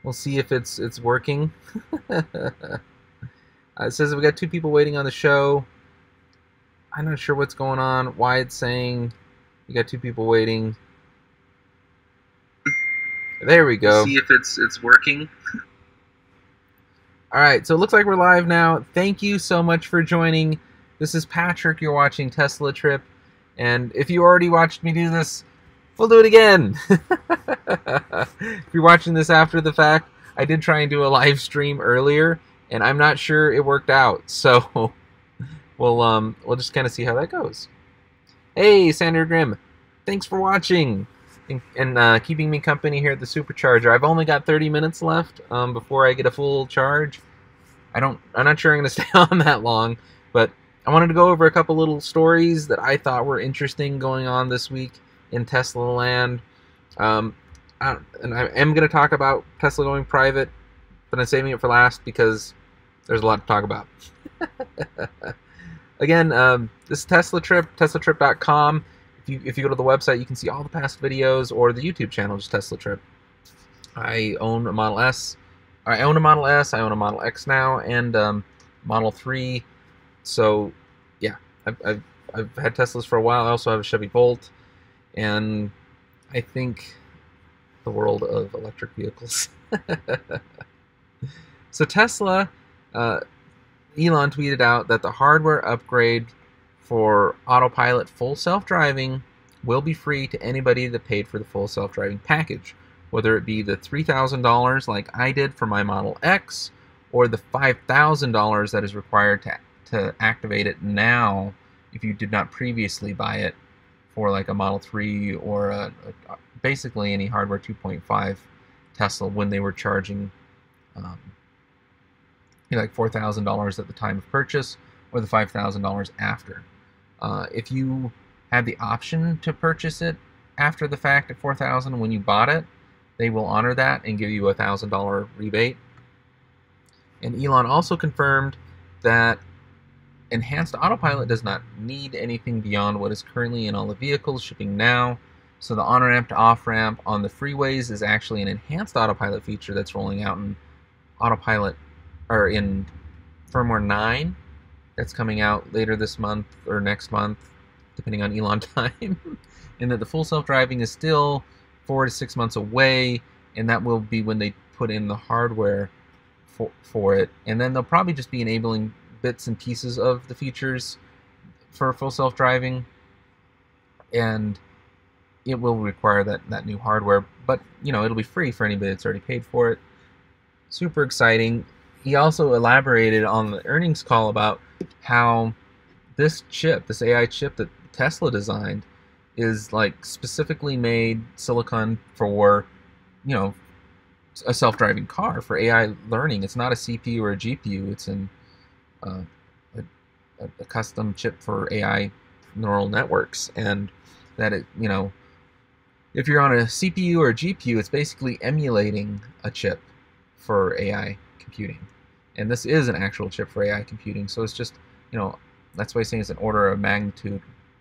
We'll see if it's working. It says we got 2 people waiting on the show. I'm not sure what's going on. Why it's saying we got 2 people waiting. There we go. We'll see if it's working. All right, so it looks like we're live now. Thank you so much for joining. This is Patrick. You're watching Tesla Trip, and if you already watched me do this, we'll do it again. If you're watching this after the fact, I did try and do a live stream earlier, and I'm not sure it worked out. So we'll just kind of see how that goes. Hey, Sandra Grimm, thanks for watching and keeping me company here at the Supercharger. I've only got 30 minutes left before I get a full charge. I'm not sure I'm going to stay on that long, but I wanted to go over a couple little stories that I thought were interesting going on this week in Tesla land. And I am going to talk about Tesla going private, but I'm saving it for last because there's a lot to talk about. Again, this is Tesla Trip, teslatrip.com. If you go to the website, you can see all the past videos, or the YouTube channel, just Tesla Trip. I own a Model S. I own a Model S. I own a Model X now, and Model 3. So, yeah, I've had Teslas for a while. I also have a Chevy Bolt, and I think the world of electric vehicles. So Tesla, Elon tweeted out that the hardware upgrade for Autopilot full self-driving will be free to anybody that paid for the full self-driving package, whether it be the $3,000 like I did for my Model X, or the $5,000 that is required to activate it now if you did not previously buy it for like a Model 3 or basically any hardware 2.5 Tesla when they were charging like $4,000 at the time of purchase, or the $5,000 after. If you had the option to purchase it after the fact at $4,000 when you bought it, they will honor that and give you a $1,000 rebate. And Elon also confirmed that Enhanced Autopilot does not need anything beyond what is currently in all the vehicles shipping now. So the on-ramp to off-ramp on the freeways is actually an Enhanced Autopilot feature that's rolling out in Autopilot, or in firmware 9. That's coming out later this month or next month, depending on Elon time. And that the full self-driving is still 4 to 6 months away, and that will be when they put in the hardware for it. And then they'll probably just be enabling bits and pieces of the features for full self-driving, and it will require that new hardware. But, it'll be free for anybody that's already paid for it. Super exciting. He also elaborated on the earnings call about how this chip, this AI chip that Tesla designed, is like specifically made silicon for, a self-driving car, for AI learning. It's not a CPU or a GPU. It's a custom chip for AI neural networks, and that if you're on a CPU or a GPU, it's basically emulating a chip for AI computing. And this is an actual chip for AI computing, so it's just, that's why he's saying it's an order of magnitude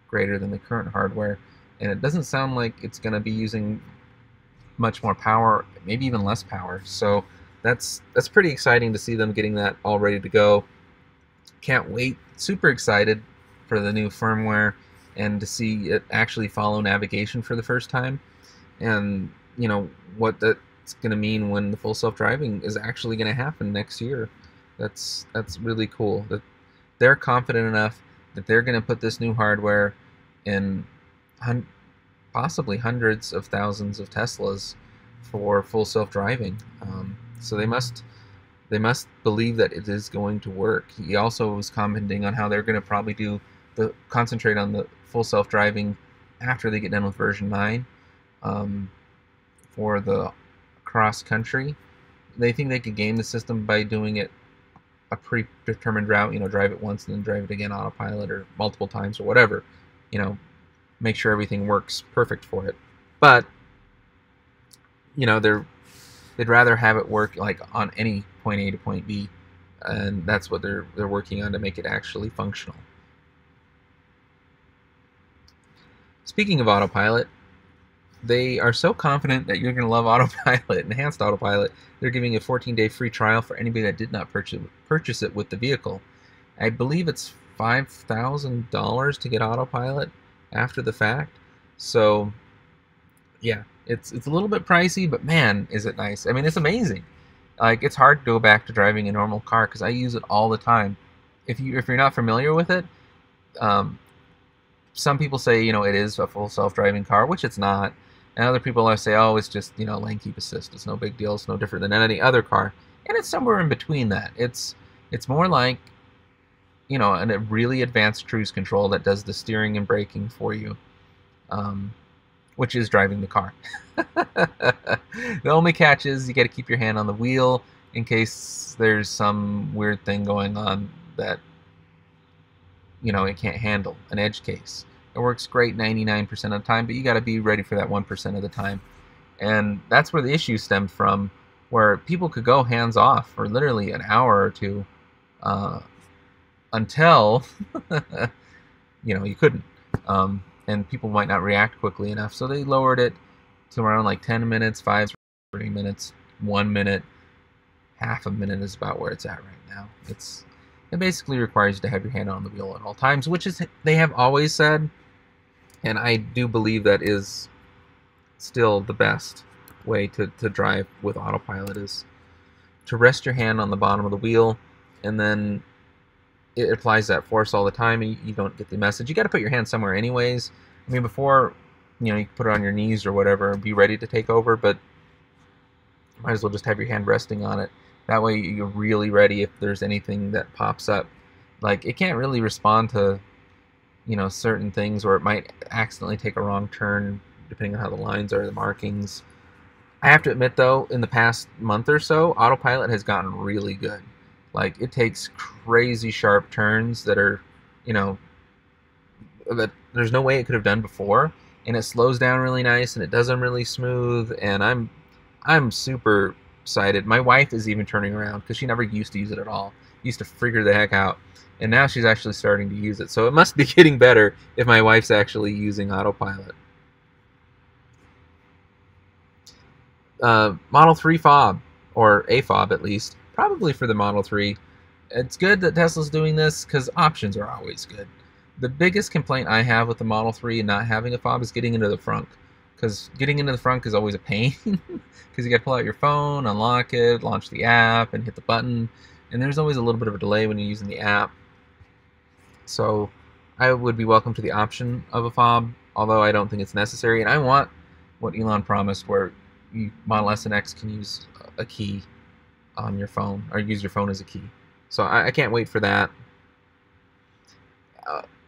greater than the current hardware. And it doesn't sound like it's going to be using much more power, maybe even less power. So that's pretty exciting to see them getting that all ready to go. Can't wait. Super excited for the new firmware and to see it actually follow navigation for the first time. And, what that's going to mean when the full self-driving is actually going to happen next year. That's really cool. That they're confident enough that they're going to put this new hardware in possibly hundreds of thousands of Teslas for full self-driving. So they must believe that it is going to work. He also was commenting on how they're going to probably concentrate on the full self-driving after they get done with version 9 for the cross-country. They think they could game the system by doing it a predetermined route, drive it once and then drive it again autopilot, or multiple times, or whatever, make sure everything works perfect for it. But, they'd rather have it work like on any point A to point B, and that's what they're working on to make it actually functional. Speaking of autopilot, they are so confident that you're going to love Autopilot, Enhanced Autopilot, they're giving a 14-day free trial for anybody that did not purchase it with the vehicle. I believe it's $5,000 to get Autopilot after the fact. So, yeah, it's a little bit pricey, but man, is it nice. I mean, it's amazing. Like, it's hard to go back to driving a normal car because I use it all the time. If you're not familiar with it, some people say, it is a full self-driving car, which it's not. And other people say, oh, it's just, lane keep assist. It's no big deal. It's no different than any other car. And it's somewhere in between that. It's more like, a really advanced cruise control that does the steering and braking for you, which is driving the car. The only catch is you got to keep your hand on the wheel in case there's some weird thing going on that it can't handle, an edge case. It works great 99% of the time, but you got to be ready for that 1% of the time. And that's where the issue stemmed from, where people could go hands off for literally an hour or two until you couldn't. And people might not react quickly enough, so they lowered it to around like 10 minutes, 5, 3 minutes, 1 minute, half a minute is about where it's at right now. It basically requires you to have your hand on the wheel at all times, which is they have always said, and I do believe that is still the best way to drive with Autopilot, is to rest your hand on the bottom of the wheel, and then it applies that force all the time, and you don't get the message. You got to put your hand somewhere anyways. I mean, before, you can put it on your knees or whatever and be ready to take over, but might as well just have your hand resting on it. That way you're really ready if there's anything that pops up. Like, it can't really respond to, certain things, or it might accidentally take a wrong turn, depending on how the lines are, the markings. I have to admit, though, in the past month or so, Autopilot has gotten really good. Like, it takes crazy sharp turns that are, that there's no way it could have done before, and it slows down really nice, and it does them really smooth, and I'm super excited. My wife is even turning around because she never used to use it at all. Used to figure the heck out, and now she's actually starting to use it. So it must be getting better if my wife's actually using Autopilot. Model 3 fob, or a fob at least, probably for the Model 3. It's good that Tesla's doing this because options are always good. The biggest complaint I have with the Model 3 and not having a fob is getting into the frunk. Because getting into the frunk is always a pain, because you got to pull out your phone, unlock it, launch the app, and hit the button, and there's always a little bit of a delay when you're using the app. So I would be welcome to the option of a fob, although I don't think it's necessary, and I want what Elon promised, where Model S and X can use a key on your phone, or use your phone as a key. So I can't wait for that.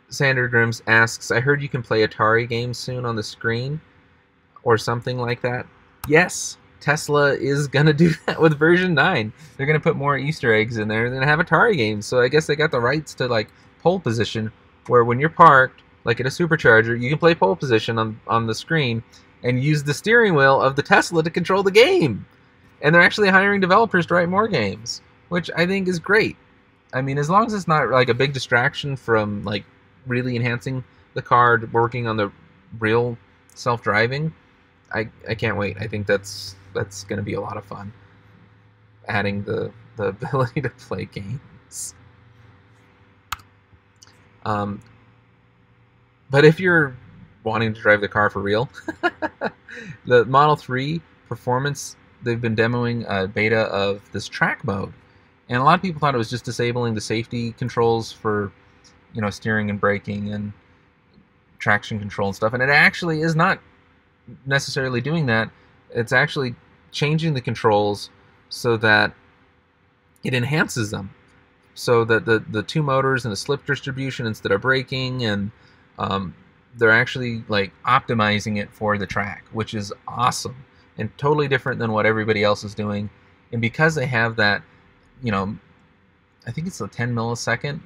Sander Grims asks, I heard you can play Atari games soon on the screen, or something like that. Yes, Tesla is going to do that with version 9. They're going to put more Easter eggs in there and have Atari games. So I guess they got the rights to, like, pole position, where when you're parked, like at a supercharger, you can play pole position on the screen and use the steering wheel of the Tesla to control the game. And they're actually hiring developers to write more games, which I think is great. I mean, as long as it's not like a big distraction from like really enhancing the car, working on the real self-driving, I can't wait. I think that's going to be a lot of fun, adding the ability to play games. But if you're wanting to drive the car for real, the Model 3 Performance, they've been demoing a beta of this track mode. And a lot of people thought it was just disabling the safety controls for, steering and braking and traction control and stuff. And it actually is not necessarily doing that. It's actually changing the controls so that it enhances them. So that the two motors and the slip distribution instead of braking, and they're actually like optimizing it for the track, which is awesome and totally different than what everybody else is doing. And because they have that, I think it's a 10 millisecond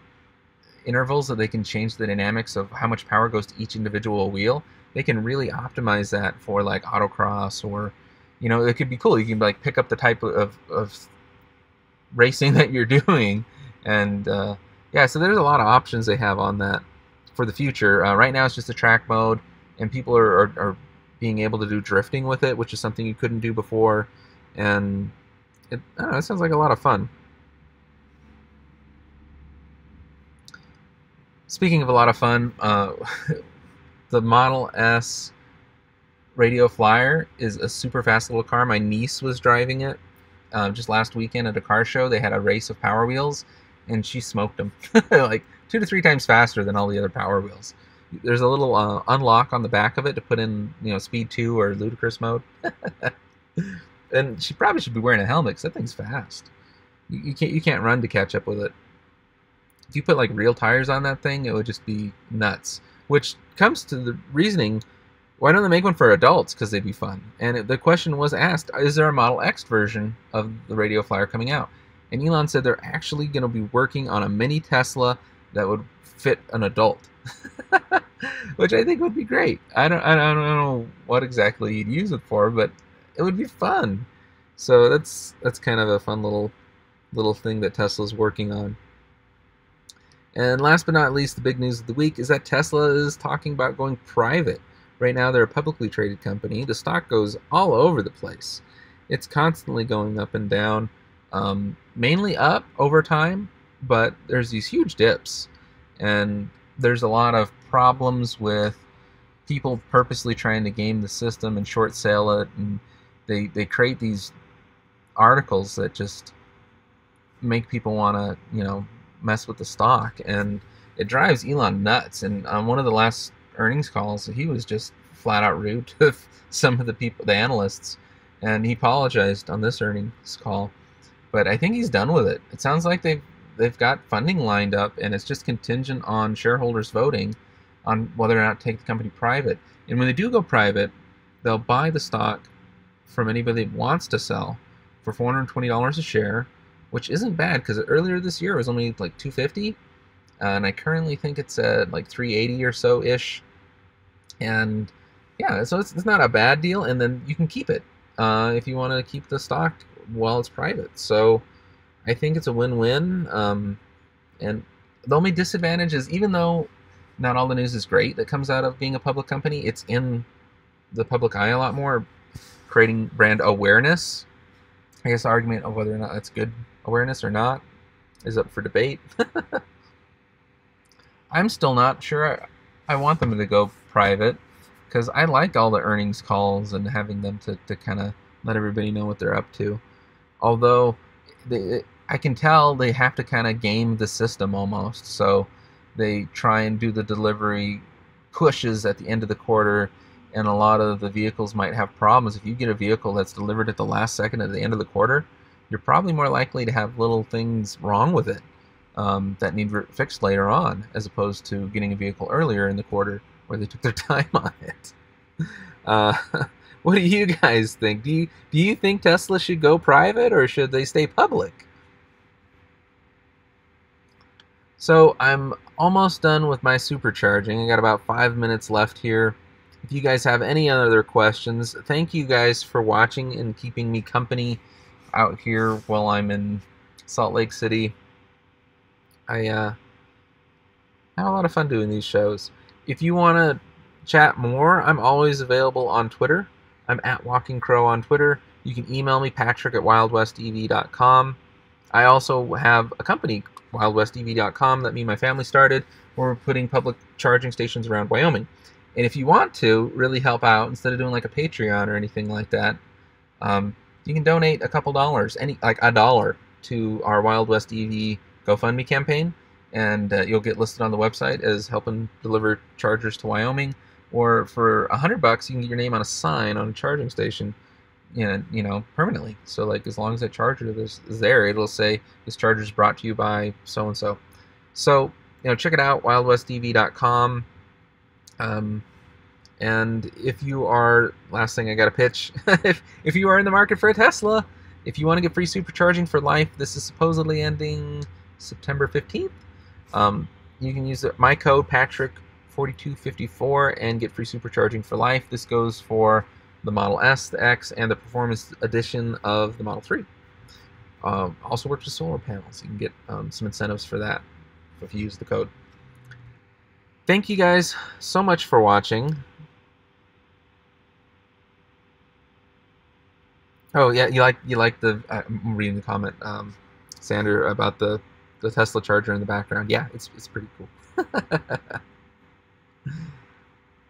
intervals that they can change the dynamics of how much power goes to each individual wheel, they can really optimize that for like autocross, or it could be cool. You can like pick up the type of racing that you're doing, and yeah, so there's a lot of options they have on that for the future. Right now it's just a track mode, and people are being able to do drifting with it, which is something you couldn't do before. And I don't know, it sounds like a lot of fun. Speaking of a lot of fun, the Model S Radio Flyer is a super fast little car. My niece was driving it just last weekend at a car show. They had a race of Power Wheels, and she smoked them like 2 to 3 times faster than all the other Power Wheels. There's a little unlock on the back of it to put in, Speed 2 or Ludicrous mode. And she probably should be wearing a helmet because that thing's fast. You can't run to catch up with it. If you put like real tires on that thing, it would just be nuts. Which comes to the reasoning, why don't they make one for adults? Because they'd be fun. And the question was asked, is there a Model X version of the Radio Flyer coming out? And Elon said they're actually going to be working on a mini Tesla that would fit an adult. Which I think would be great. I don't know what exactly he'd use it for, but it would be fun. So that's kind of a fun little thing that Tesla's working on. And last but not least, the big news of the week is that Tesla is talking about going private. Right now, they're a publicly traded company. The stock goes all over the place. It's constantly going up and down, mainly up over time, but there's these huge dips. And there's a lot of problems with people purposely trying to game the system and short sale it. And they create these articles that just make people want to, mess with the stock, and it drives Elon nuts. And on one of the last earnings calls, he was just flat out rude to some of the analysts, and he apologized on this earnings call. But I think he's done with it. It sounds like they've got funding lined up, and it's just contingent on shareholders voting on whether or not to take the company private. And when they do go private, they'll buy the stock from anybody that wants to sell for $420 a share, which isn't bad because earlier this year it was only like $250, and I currently think it's at like $380 or so ish. And yeah, so it's not a bad deal, and then you can keep it if you want to keep the stock while it's private. So I think it's a win-win. And the only disadvantage is, even though not all the news is great that comes out of being a public company, it's in the public eye a lot more, creating brand awareness. I guess the argument of whether or not that's good awareness or not is up for debate. I'm still not sure I want them to go private, because I like all the earnings calls and having them to kind of let everybody know what they're up to. Although I can tell they have to kind of game the system almost. So they try and do the delivery pushes at the end of the quarter, and a lot of the vehicles might have problems. If you get a vehicle that's delivered at the last second at the end of the quarter, you're probably more likely to have little things wrong with it that need fixed later on, as opposed to getting a vehicle earlier in the quarter where they took their time on it. What do you guys think? Do you think Tesla should go private, or should they stay public? So I'm almost done with my supercharging. I got about 5 minutes left here. If you guys have any other questions, thank you guys for watching and keeping me company out here while I'm in Salt Lake City. I have a lot of fun doing these shows. If you want to chat more, I'm always available on Twitter. I'm at Walking Crow on Twitter. You can email me, patrick@wildwestev.com. I also have a company, wildwestev.com, that me and my family started, where we're putting public charging stations around Wyoming. And if you want to really help out, instead of doing like a Patreon or anything like that, you can donate a couple dollars, like $1, to our Wild West EV GoFundMe campaign, and you'll get listed on the website as helping deliver chargers to Wyoming. Or for $100, you can get your name on a sign on a charging station, permanently. So like, as long as that charger is there, it'll say this charger is brought to you by so and so. So check it out, wildwestev.com. And if you are, last thing I got to pitch, if you are in the market for a Tesla, if you want to get free supercharging for life, this is supposedly ending September 15th. You can use my code Patrick4254 and get free supercharging for life. This goes for the Model S, the X, and the Performance Edition of the Model 3. Also works with solar panels. You can get some incentives for that if you use the code. Thank you guys so much for watching. Oh yeah, you like the I'm reading the comment, Sander, about the Tesla charger in the background. Yeah, it's pretty cool.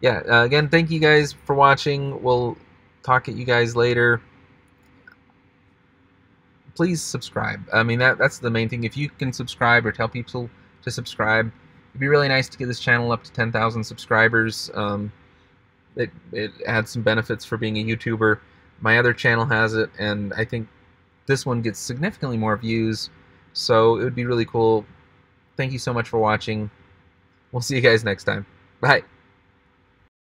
Yeah. Again, thank you guys for watching. We'll talk at you guys later. Please subscribe. I mean, that's the main thing. If you can subscribe or tell people to subscribe, it'd be really nice to get this channel up to 10,000 subscribers. It adds some benefits for being a YouTuber. My other channel has it, and I think this one gets significantly more views, so it would be really cool. Thank you so much for watching. We'll see you guys next time. Bye.